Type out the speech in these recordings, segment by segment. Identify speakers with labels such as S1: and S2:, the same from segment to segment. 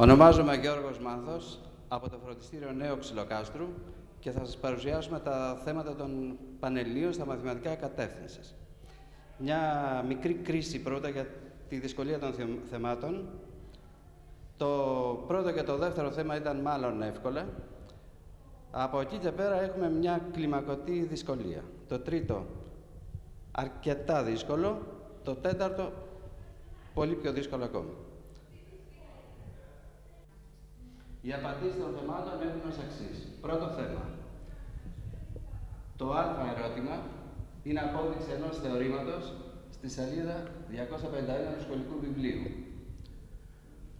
S1: Ονομάζομαι Γιώργος Μάνθος από το Φροντιστήριο Νέο Ξυλοκάστρου και θα σας παρουσιάσουμε τα θέματα των Πανελληνίων στα μαθηματικά κατεύθυνσης. Μια μικρή κρίση πρώτα για τη δυσκολία των θεμάτων. Το πρώτο και το δεύτερο θέμα ήταν μάλλον εύκολα. Από εκεί και πέρα έχουμε μια κλιμακωτή δυσκολία. Το τρίτο αρκετά δύσκολο, το τέταρτο πολύ πιο δύσκολο ακόμη. Οι απαντήσεις των θεμάτων έχουν ως εξής. Πρώτο θέμα. Το α ερώτημα είναι απόδειξη ενός θεωρήματος στη σελίδα 251 του σχολικού βιβλίου.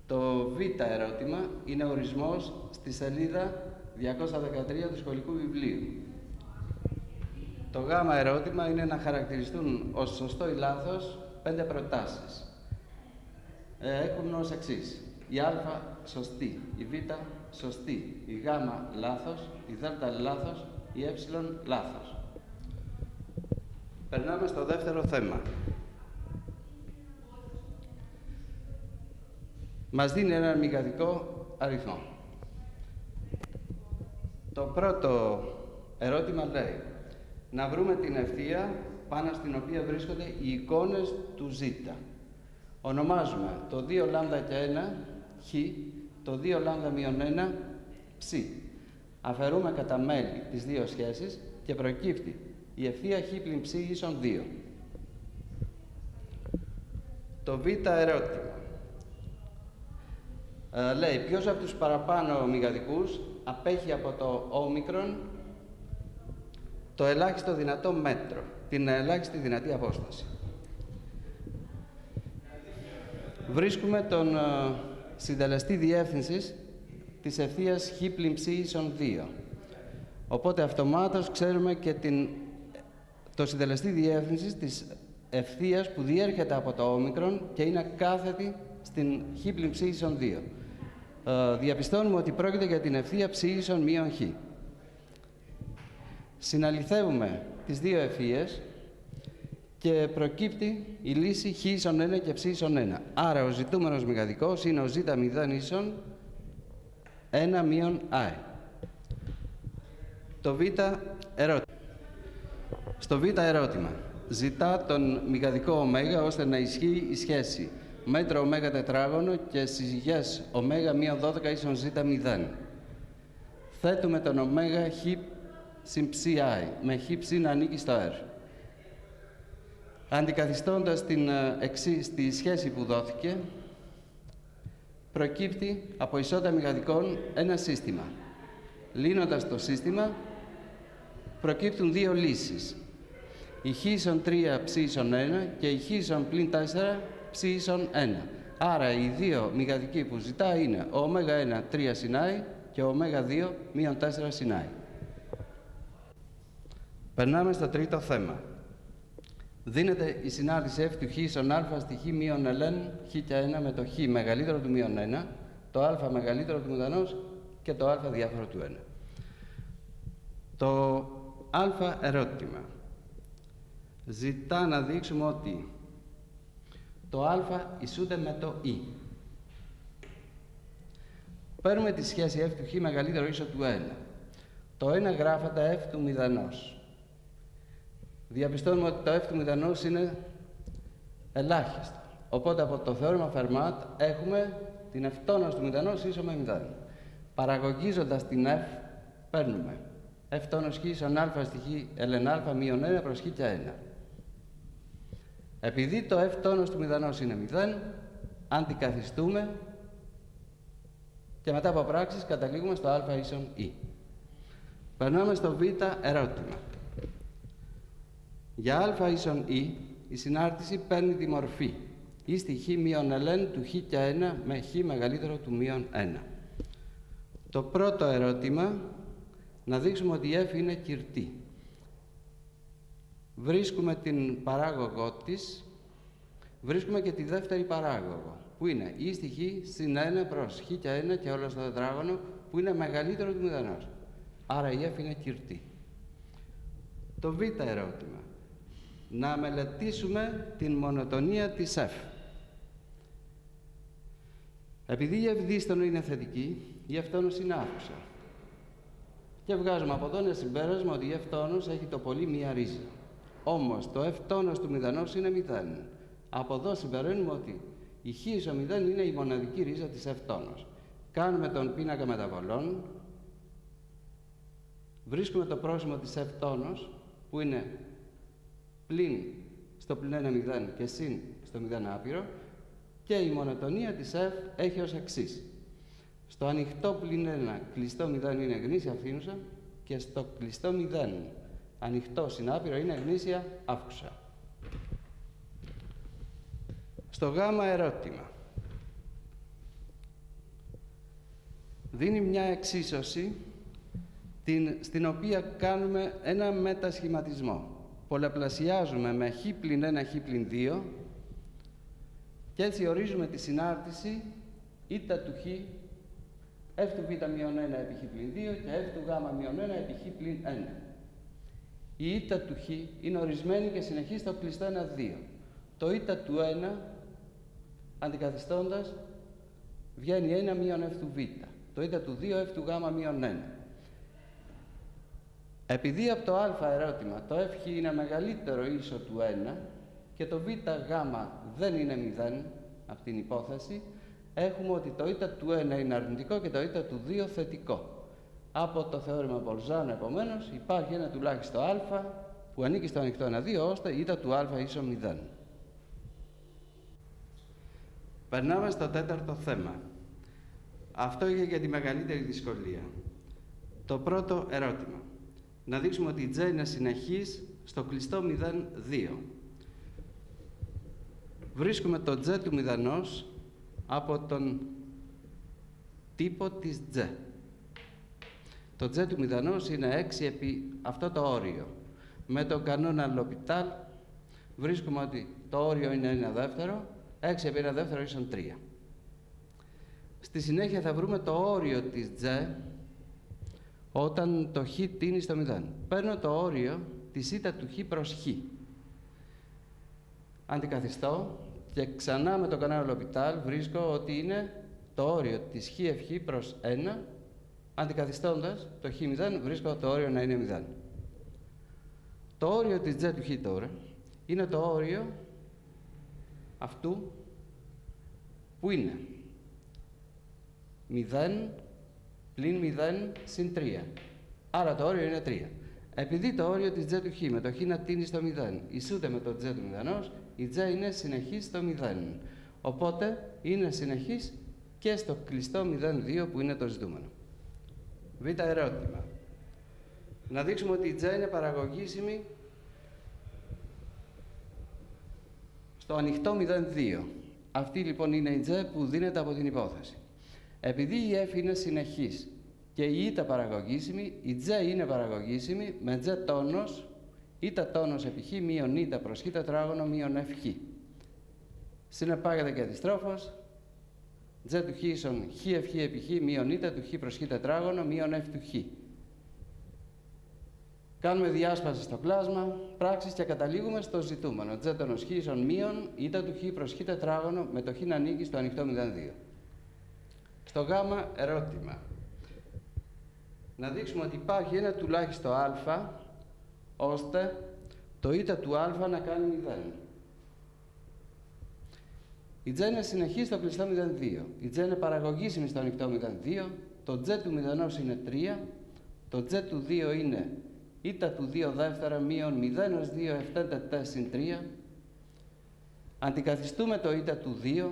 S1: Το β ερώτημα είναι ορισμός στη σελίδα 213 του σχολικού βιβλίου. Το γ ερώτημα είναι να χαρακτηριστούν ως σωστό ή λάθος 5 προτάσεις. Έχουν ως εξής. Η α σωστή, η β σωστή, η γ λάθος, η δ λάθος, η ε λάθος. Περνάμε στο δεύτερο θέμα. Μας δίνει ένα μηγαδικό αριθμό. Το πρώτο ερώτημα λέει να βρούμε την ευθεία πάνω στην οποία βρίσκονται οι εικόνες του ζ. Ονομάζουμε το 2 λάμδα και 1 χ, το 2 λάμδα μείον 1 ψ. Αφαιρούμε κατά μέλη τις δύο σχέσεις και προκύπτει η ευθεία χ πλην ψ ίσον 2. Το β ερώτημα λέει ποιος από τους παραπάνω μηγαδικούς απέχει από το όμικρον το ελάχιστο δυνατό μέτρο, την ελάχιστη δυνατή απόσταση. Βρίσκουμε τον συντελεστή διεύθυνσης της ευθείας χ πλην ψ ίσον 2. Οπότε αυτομάτως ξέρουμε και το συντελεστή διεύθυνσης της ευθείας που διέρχεται από το όμικρον και είναι κάθετη στην χ πλην ψ ίσον 2. Διαπιστώνουμε ότι πρόκειται για την ευθεία ψ ίσον μείον χ. Συναληθεύουμε τις δύο ευθείες και προκύπτει η λύση χ ίσον 1 και ψ ίσον 1. Άρα ο ζητούμενος μηγαδικός είναι ο z0 ίσον 1 μείον α. Το β ερώτημα. Στο β ερώτημα ζητά τον μηγαδικό ω ώστε να ισχύει η σχέση μέτρο ω τετράγωνο και συζυγές ω μείον 12 ίσον z0. Θέτουμε τον ω χ συν ψ i με χ ψ να ανήκει στο r. Αντικαθιστώντας τη σχέση που δόθηκε, προκύπτει από ισότητα μηγαδικών ένα σύστημα. Λύνοντας το σύστημα, προκύπτουν δύο λύσεις. Η χ ίσον 3 ψ ίσον 1 και η χ ίσον πλην 4 ψ ίσον 1. Άρα οι δύο μηγαδικοί που ζητά είναι ο ω1 3 συν i και ο ω2 μείον 4 συν i. Περνάμε στο τρίτο θέμα. Δίνεται η συνάρτηση f του χ ίσον α στη χ μείον ln χ και 1 με το χ μεγαλύτερο του μείον 1, το α μεγαλύτερο του μηδενός και το α διάφορο του 1. Το α ερώτημα ζητά να δείξουμε ότι το α ισούται με το ι. Παίρνουμε τη σχέση f του χ μεγαλύτερο ίσο του 1. Το 1 γράφεται f του μηδενός. Διαπιστώνουμε ότι το f του μηδενός είναι ελάχιστο. Οπότε από το θεώρημα Φερμάτ έχουμε την ευτόνωση του μηδενός ίσο με 0. Παραγωγίζοντας την f, παίρνουμε f τόνος χ ίσον α στη χ ln α μείον 1 προς χ και 1. Επειδή το f τόνος του μηδενός είναι 0, αντικαθιστούμε και μετά από πράξεις καταλήγουμε στο α ίσον ι. Περνάμε στο β ερώτημα. Για α ίσον ι, η συνάρτηση παίρνει τη μορφή ή στη χ μείον ln του χ και 1 με χ μεγαλύτερο του μείον 1. Το πρώτο ερώτημα, να δείξουμε ότι η f είναι κυρτή. Βρίσκουμε την παράγωγό της, βρίσκουμε και τη δεύτερη παράγωγο, που είναι ή στη χ συν 1 προς χ και 1 και όλο στο τετράγωνο, που είναι μεγαλύτερο του μηδενός. Άρα η f είναι κυρτή. Το β ερώτημα. Να μελετήσουμε την μονοτονία της f. Επειδή η ευδίστονο είναι θετική, η ευτόνος είναι άφουσα. Και βγάζουμε από εδώ ένα συμπέρασμα ότι η ευτόνος έχει το πολύ μία ρίζα. Όμως το ευτόνος του μηδενός είναι 0. Από εδώ συμπεραίνουμε ότι η χ ίσο 0 είναι η μοναδική ρίζα της ευτόνος. Κάνουμε τον πίνακα μεταβολών, βρίσκουμε το πρόσημο της ευτόνος που είναι πλην στο πλην 1 0 και συν στο 0 άπειρο και η μονοτονία της F έχει ως εξής. Στο ανοιχτό πλην 1 κλειστό 0 είναι γνήσια φθήνουσα και στο κλειστό 0 ανοιχτό συνάπειρο είναι γνήσια αύξουσα. Στο γάμα ερώτημα δίνει μια εξίσωση στην οποία κάνουμε ένα μετασχηματισμό. Πολλαπλασιάζουμε με χ πλην 1 χ πλην 2 και έτσι ορίζουμε τη συνάρτηση η του χ f του β μείον 1 επί χ πλην 2 και f του γ μείον 1 επί χ πλην 1. Η η του χ είναι ορισμένη και συνεχή στο κλειστό 1-2. Το η του 1 αντικαθιστώντας βγαίνει 1 μείον f του β. Το η του 2 f του γ μείον 1. Επειδή από το α ερώτημα το f είναι μεγαλύτερο ή ίσο του 1 και το β γ δεν είναι 0 από την υπόθεση, έχουμε ότι το η του 1 είναι αρνητικό και το η του 2 θετικό. Από το θεώρημα Μπολζάνο, επομένως, υπάρχει ένα τουλάχιστο α που ανήκει στο ανοιχτό 1-2, ώστε η η του α ίσο 0. Περνάμε στο τέταρτο θέμα. Αυτό είχε και τη μεγαλύτερη δυσκολία. Το πρώτο ερώτημα. Να δείξουμε ότι η J είναι συνεχής στο κλειστό 0-2. Βρίσκουμε το J του μηδενός από τον τύπο της J. Το J του μηδενός είναι 6 επί αυτό το όριο. Με τον κανόνα Λοπιτάλ βρίσκουμε ότι το όριο είναι 1 δεύτερο, 6 επί 1 δεύτερο ίσον 3. Στη συνέχεια θα βρούμε το όριο της J όταν το χ τίνει στο 0. Παίρνω το όριο της η του χ προς χ. Αντικαθιστώ και ξανά με το κανόνα Λοπιτάλ βρίσκω ότι είναι το όριο της χ ευχ προς 1. Αντικαθιστώντας το χ0 βρίσκω το όριο να είναι 0. Το όριο της J του χ τώρα είναι το όριο αυτού που είναι 0 πλην 0 συν 3. Άρα το όριο είναι 3. Επειδή το όριο της J του χ με το χ να τίνει στο 0 ισούται με το J του μηδενός, η J είναι συνεχής στο 0. Οπότε είναι συνεχής και στο κλειστό 0,2 που είναι το ζητούμενο. Β ερώτημα. Να δείξουμε ότι η J είναι παραγωγήσιμη στο ανοιχτό 0,2. Αυτή λοιπόν είναι η J που δίνεται από την υπόθεση. Επειδή η F είναι συνεχής και η η παραγωγήσιμη, η J είναι παραγωγήσιμη με J τόνος, η τόνος επί χ μείον η προς χ τετράγωνο μείον f χ. Συνεπάγεται και αντιστρόφως, J του χ ίσον χ ευχ επί χ μείον η του χ προς χ τετράγωνο μείον f του χ. Κάνουμε διάσπαση στο κλάσμα, πράξεις και καταλήγουμε στο ζητούμενο. J τόνος χ ίσον μείον η του χ προς χ τετράγωνο με το χ να ανήκει στο ανοιχτό 0,2. Στο γάμα ερώτημα. Να δείξουμε ότι υπάρχει ένα τουλάχιστο α, ώστε το η του α να κάνει 0. Η J είναι συνεχή στο κλειστό 0,2. Η J είναι παραγωγήσιμη στο ανοιχτό 0,2. Το J του μηδενός είναι 3. Το J του 2 είναι η του 2 δεύτερα μείον 0 ως 2 7 τετέ συν 3. Αντικαθιστούμε το η του 2.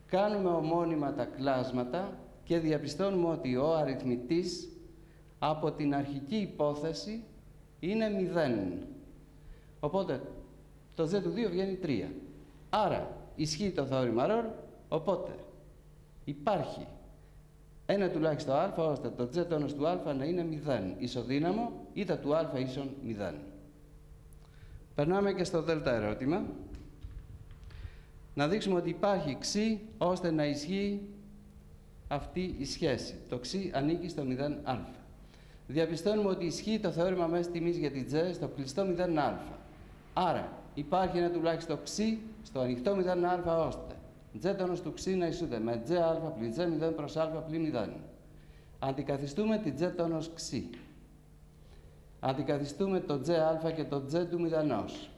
S1: Κάνουμε ομώνυμα τα κλάσματα και διαπιστώνουμε ότι ο αριθμητής από την αρχική υπόθεση είναι 0. Οπότε το z του 2 βγαίνει 3. Άρα ισχύει το θεώρημα Ρορ, οπότε υπάρχει ένα τουλάχιστον α ώστε το z τόνος του α να είναι 0. Ισοδύναμο ή του α ίσον 0. Περνάμε και στο δέλτα ερώτημα. Να δείξουμε ότι υπάρχει ξ ώστε να ισχύει αυτή η σχέση. Το ξ ανήκει στο 0α. Διαπιστώνουμε ότι ισχύει το θεώρημα μέσης τιμής για την J στο κλειστό 0α. Άρα υπάρχει ένα τουλάχιστον ξ στο ανοιχτό 0α ώστε Τζ τόνος του ξ να ισούται με τζ α πλην τζ 0 προς α πλην 0. Αντικαθιστούμε τη τζ τόνος ξ. Αντικαθιστούμε το τζ α και το τζ του μηδενός.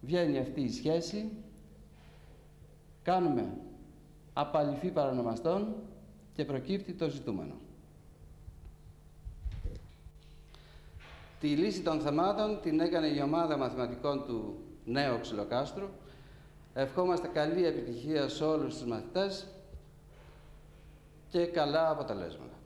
S1: Βγαίνει αυτή η σχέση. Κάνουμε απαλυφή παρανομαστών και προκύπτει το ζητούμενο. Τη λύση των θεμάτων την έκανε η ομάδα μαθηματικών του Νέου Ξυλοκάστρου. Ευχόμαστε καλή επιτυχία σε όλους τους μαθητές και καλά αποτελέσματα.